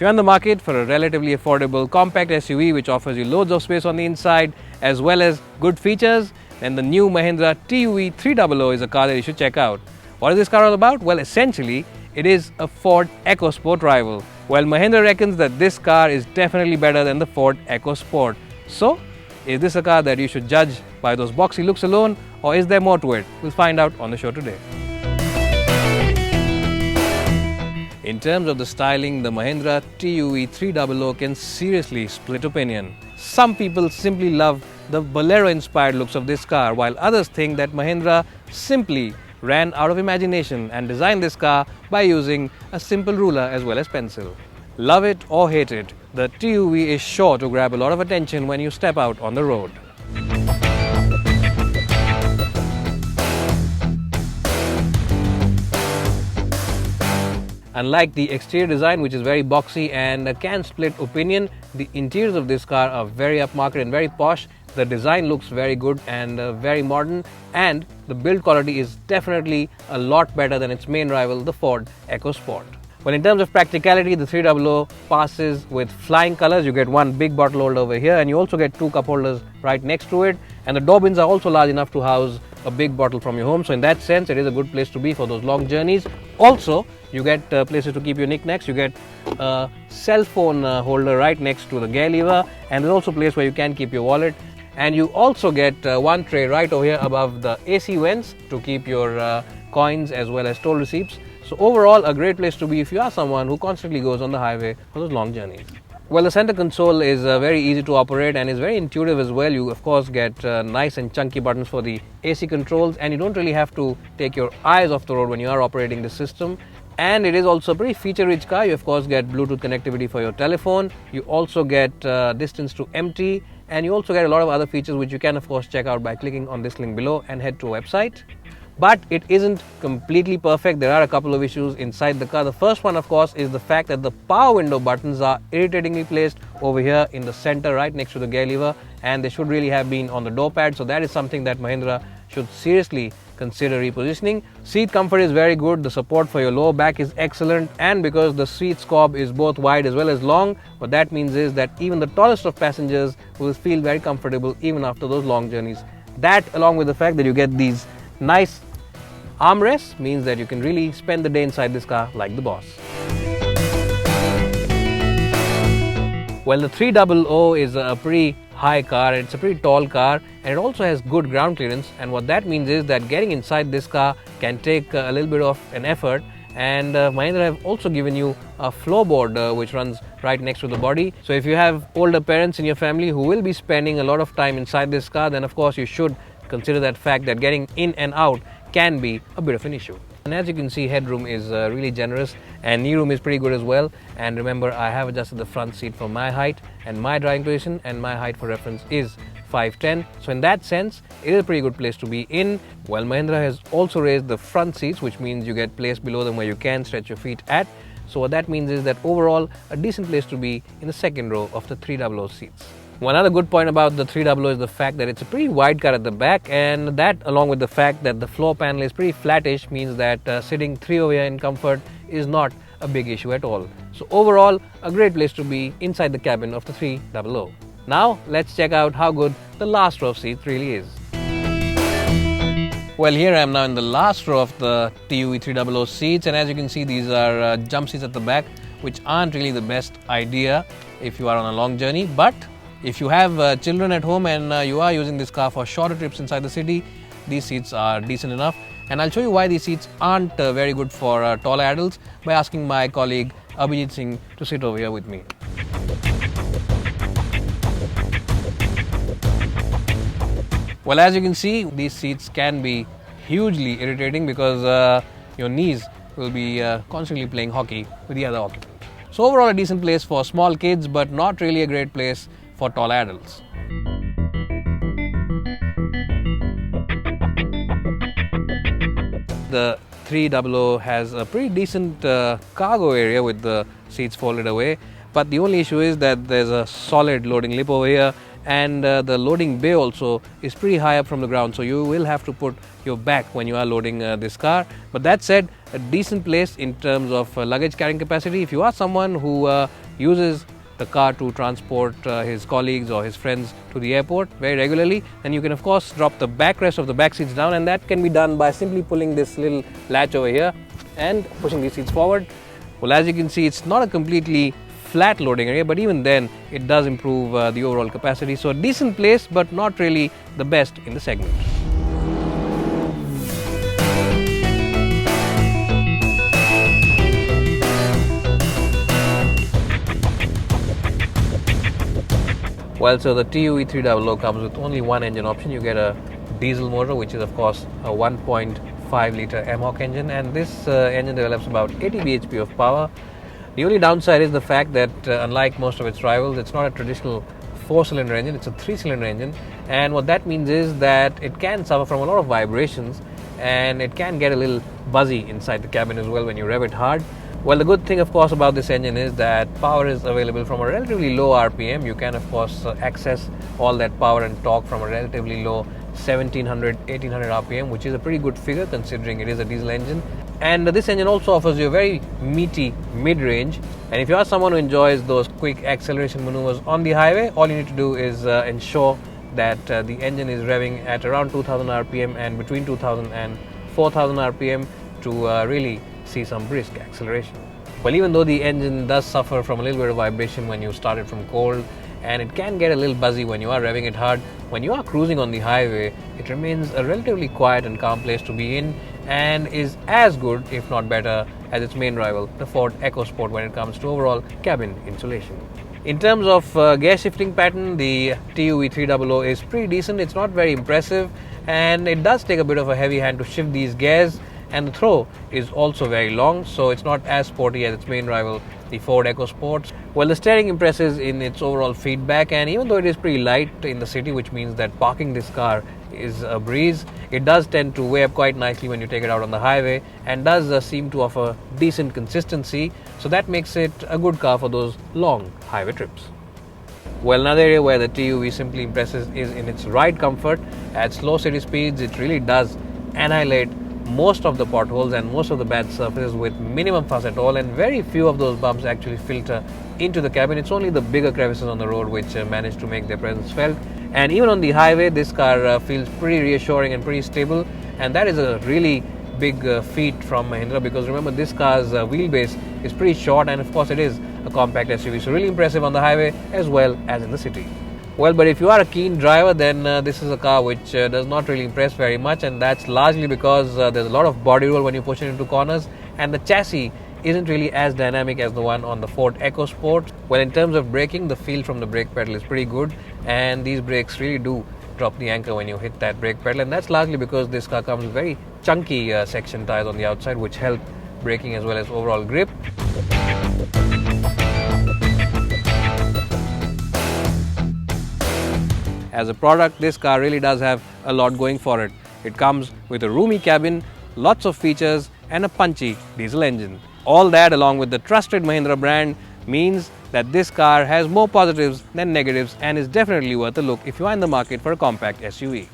you're in the market for a relatively affordable compact SUV which offers you loads of space on the inside as well as good features, then the new Mahindra TUV300 is a car that you should check out. What is this car all about? Well, essentially, it is a Ford Ecosport rival. Well, Mahindra reckons that this car is definitely better than the Ford Ecosport. So, is this a car that you should judge by those boxy looks alone, or is there more to it? We'll find out on the show today. In terms of the styling, the Mahindra TUV300 can seriously split opinion. Some people simply love the Bolero-inspired looks of this car, while others think that Mahindra simply ran out of imagination and designed this car by using a simple ruler as well as pencil. Love it or hate it, the TUV is sure to grab a lot of attention when you step out on the road. Unlike the exterior design, which is very boxy and can split opinion, the interiors of this car are very upmarket and very posh. The design looks very good and very modern, and the build quality is definitely a lot better than its main rival, the Ford Ecosport. Well, in terms of practicality, the 300 passes with flying colors. You get one big bottle holder over here, and you also get two cup holders right next to it. And the door bins are also large enough to house a big bottle from your home. So in that sense, it is a good place to be for those long journeys. Also, you get places to keep your knickknacks. You get a cell phone holder right next to the gear lever, and there's also a place where you can keep your wallet. And you also get one tray right over here above the AC vents to keep your coins as well as toll receipts. So overall, a great place to be if you are someone who constantly goes on the highway for those long journeys. Well, the center console is very easy to operate and is very intuitive as well. You of course get nice and chunky buttons for the AC controls, and you don't really have to take your eyes off the road when you are operating the system. And it is also a pretty feature-rich car. You of course get Bluetooth connectivity for your telephone. You also get distance to empty, and you also get a lot of other features which you can of course check out by clicking on this link below and head to a website. But it isn't completely perfect. There are a couple of issues inside the car. The first one, of course, is the fact that the power window buttons are irritatingly placed over here in the center right next to the gear lever, and they should really have been on the door pad. So that is something that Mahindra should seriously consider repositioning. Seat comfort is very good. The support for your lower back is excellent, and because the seat scob is both wide as well as long, what that means is that even the tallest of passengers will feel very comfortable even after those long journeys. That, along with the fact that you get these nice armrests, means that you can really spend the day inside this car like the boss. Well, the 300 is a pretty high car. It's a pretty tall car, and it also has good ground clearance, and what that means is that getting inside this car can take a little bit of an effort. And Mahindra have also given you a floorboard which runs right next to the body. So if you have older parents in your family who will be spending a lot of time inside this car, then of course you should consider that fact that getting in and out can be a bit of an issue. And as you can see, headroom is really generous, and knee room is pretty good as well. And remember, I have adjusted the front seat for my height and my driving position, and my height for reference is 5'10". So in that sense, it is a pretty good place to be in. Well, Mahindra has also raised the front seats, which means you get place below them where you can stretch your feet at. So what that means is that overall, a decent place to be in the second row of the 300 seats. One other good point about the 300 is the fact that it's a pretty wide car at the back, and that, along with the fact that the floor panel is pretty flattish, means that sitting three over here in comfort is not a big issue at all. So overall, a great place to be inside the cabin of the 300. Now let's check out how good the last row of seats really is. Well, here I am now in the last row of the TUV300 seats, and as you can see, these are jump seats at the back, which aren't really the best idea if you are on a long journey. But if you have children at home and you are using this car for shorter trips inside the city, these seats are decent enough. And I'll show you why these seats aren't very good for taller adults by asking my colleague Abhijit Singh to sit over here with me. Well, as you can see, these seats can be hugely irritating because your knees will be constantly playing hockey with the other occupant. So overall, a decent place for small kids, but not really a great place for tall adults. The 300 has a pretty decent cargo area with the seats folded away, but the only issue is that there's a solid loading lip over here, and the loading bay also is pretty high up from the ground, so you will have to put your back when you are loading this car. But that said, a decent place in terms of luggage carrying capacity. If you are someone who uses the car to transport his colleagues or his friends to the airport very regularly, then you can of course drop the backrest of the back seats down, and that can be done by simply pulling this little latch over here and pushing these seats forward. Well, as you can see, it's not a completely flat loading area, but even then it does improve the overall capacity. So a decent place, but not really the best in the segment. Well, so the TUV300 comes with only one engine option. You get a diesel motor, which is of course a 1.5 litre MHOC engine, and this engine develops about 80 bhp of power. The only downside is the fact that unlike most of its rivals, it's not a traditional 4-cylinder engine, it's a 3-cylinder engine, and what that means is that it can suffer from a lot of vibrations and it can get a little buzzy inside the cabin as well when you rev it hard. Well, the good thing of course about this engine is that power is available from a relatively low RPM. You can of course access all that power and torque from a relatively low 1700, 1800 RPM, which is a pretty good figure considering it is a diesel engine. And this engine also offers you a very meaty mid-range, and if you are someone who enjoys those quick acceleration maneuvers on the highway, all you need to do is ensure that the engine is revving at around 2000 RPM and between 2000 and 4000 RPM to really see some brisk acceleration. Well, even though the engine does suffer from a little bit of vibration when you start it from cold, and it can get a little buzzy when you are revving it hard, when you are cruising on the highway, it remains a relatively quiet and calm place to be in, and is as good, if not better, as its main rival, the Ford Ecosport, when it comes to overall cabin insulation. In terms of gear shifting pattern, the TUV300 is pretty decent. It's not very impressive, and it does take a bit of a heavy hand to shift these gears, and the throw is also very long, so it's not as sporty as its main rival, the Ford Ecosport. Well, the steering impresses in its overall feedback, and even though it is pretty light in the city, which means that parking this car is a breeze, it does tend to weigh up quite nicely when you take it out on the highway, and does seem to offer decent consistency, so that makes it a good car for those long highway trips. Well, another area where the TUV simply impresses is in its ride comfort. At slow city speeds, it really does annihilate most of the potholes and most of the bad surfaces with minimum fuss at all, and very few of those bumps actually filter into the cabin. It's only the bigger crevices on the road which manage to make their presence felt, and even on the highway this car feels pretty reassuring and pretty stable, and that is a really big feat from Mahindra, because remember, this car's wheelbase is pretty short, and of course it is a compact SUV, so really impressive on the highway as well as in the city. Well, but if you are a keen driver, then this is a car which does not really impress very much, and that's largely because there's a lot of body roll when you push it into corners, and the chassis isn't really as dynamic as the one on the Ford Ecosport. Well, in terms of braking, the feel from the brake pedal is pretty good, and these brakes really do drop the anchor when you hit that brake pedal, and that's largely because this car comes with very chunky section tires on the outside, which help braking as well as overall grip. As a product, this car really does have a lot going for it. It comes with a roomy cabin, lots of features, and a punchy diesel engine. All that, along with the trusted Mahindra brand, means that this car has more positives than negatives and is definitely worth a look if you are in the market for a compact SUV.